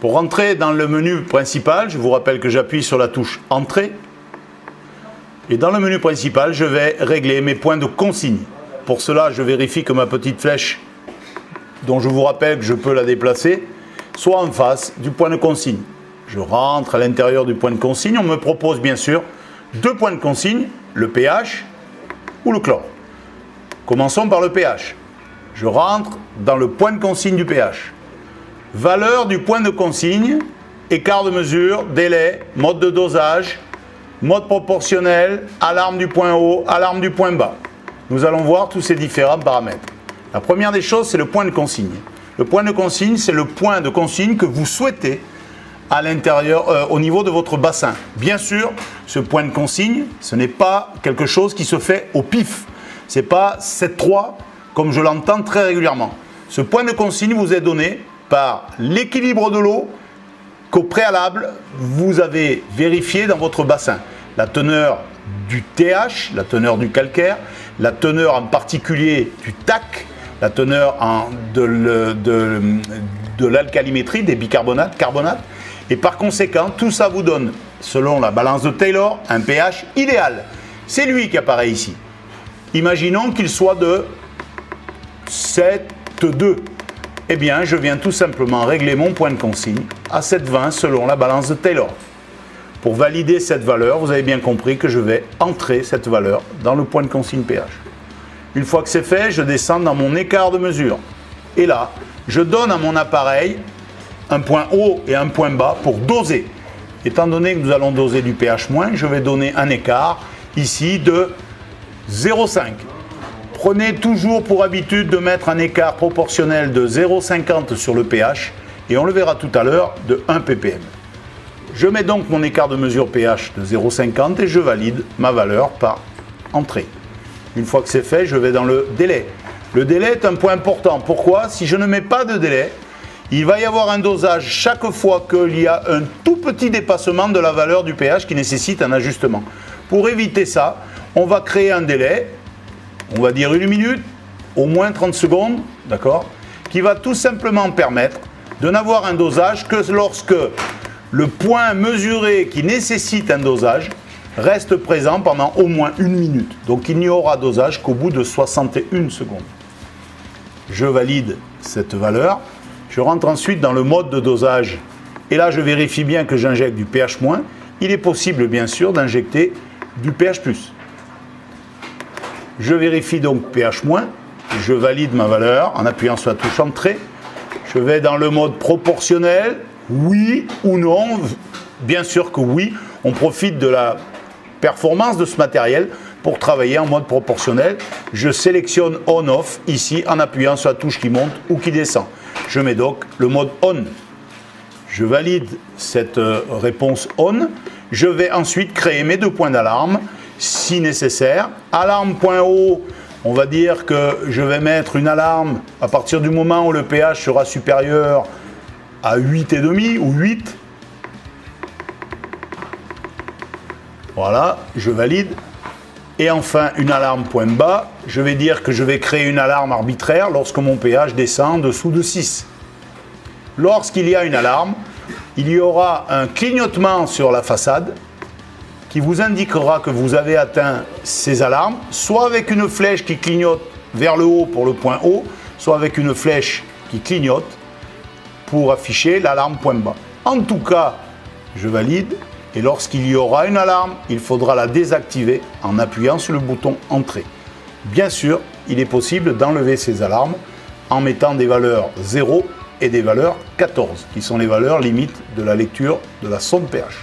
Pour rentrer dans le menu principal, je vous rappelle que j'appuie sur la touche Entrée. Et dans le menu principal, je vais régler mes points de consigne. Pour cela, je vérifie que ma petite flèche, dont je vous rappelle que je peux la déplacer, soit en face du point de consigne. Je rentre à l'intérieur du point de consigne. On me propose bien sûr deux points de consigne, le pH ou le chlore. Commençons par le pH. Je rentre dans le point de consigne du pH. Valeur du point de consigne, écart de mesure, délai, mode de dosage, mode proportionnel, alarme du point haut, alarme du point bas. Nous allons voir tous ces différents paramètres. La première des choses, c'est le point de consigne. Le point de consigne, c'est le point de consigne que vous souhaitez à l'intérieur, au niveau de votre bassin. Bien sûr, ce point de consigne, ce n'est pas quelque chose qui se fait au pif. Ce n'est pas 7-3 comme je l'entends très régulièrement. Ce point de consigne vous est donné par l'équilibre de l'eau qu'au préalable, vous avez vérifié dans votre bassin. La teneur du TH, la teneur du calcaire, la teneur en particulier du TAC, la teneur de l'alcalimétrie, des bicarbonates, carbonates. Et par conséquent, tout ça vous donne, selon la balance de Taylor, un pH idéal. C'est lui qui apparaît ici. Imaginons qu'il soit de 7,2. Eh bien, je viens tout simplement régler mon point de consigne à 7,20 selon la balance de Taylor. Pour valider cette valeur, vous avez bien compris que je vais entrer cette valeur dans le point de consigne pH. Une fois que c'est fait, je descends dans mon écart de mesure. Et là, je donne à mon appareil un point haut et un point bas pour doser. Étant donné que nous allons doser du pH-, je vais donner un écart ici de 0,5. Prenez toujours pour habitude de mettre un écart proportionnel de 0,50 sur le pH et on le verra tout à l'heure de 1 ppm. Je mets donc mon écart de mesure pH de 0,50 et je valide ma valeur par entrée. Une fois que c'est fait, je vais dans le délai. Le délai est un point important. Pourquoi? Si je ne mets pas de délai, il va y avoir un dosage chaque fois qu'il y a un tout petit dépassement de la valeur du pH qui nécessite un ajustement. Pour éviter ça, on va créer un délai, on va dire 1 minute, au moins 30 secondes, d'accord, qui va tout simplement permettre de n'avoir un dosage que lorsque le point mesuré qui nécessite un dosage reste présent pendant au moins 1 minute. Donc il n'y aura dosage qu'au bout de 61 secondes. Je valide cette valeur. Je rentre ensuite dans le mode de dosage. Et là, je vérifie bien que j'injecte du pH-. Il est possible, bien sûr, d'injecter du pH+. Je vérifie donc pH-. Je valide ma valeur en appuyant sur la touche Entrée. Je vais dans le mode proportionnel. Oui ou non? Bien sûr que oui. On profite de la performance de ce matériel pour travailler en mode proportionnel. Je sélectionne On-Off ici en appuyant sur la touche qui monte ou qui descend. Je mets donc le mode On. Je valide cette réponse On. Je vais ensuite créer mes deux points d'alarme si nécessaire. Alarme point haut, on va dire que je vais mettre une alarme à partir du moment où le pH sera supérieur à 8,5 ou 8. Voilà, je valide. Et enfin, une alarme point bas, je vais dire que je vais créer une alarme arbitraire lorsque mon pH descend en dessous de 6. Lorsqu'il y a une alarme, il y aura un clignotement sur la façade qui vous indiquera que vous avez atteint ces alarmes, soit avec une flèche qui clignote vers le haut pour le point haut, soit avec une flèche qui clignote pour afficher l'alarme point bas. En tout cas, je valide. Et lorsqu'il y aura une alarme, il faudra la désactiver en appuyant sur le bouton Entrée. Bien sûr, il est possible d'enlever ces alarmes en mettant des valeurs 0 et des valeurs 14, qui sont les valeurs limites de la lecture de la sonde pH.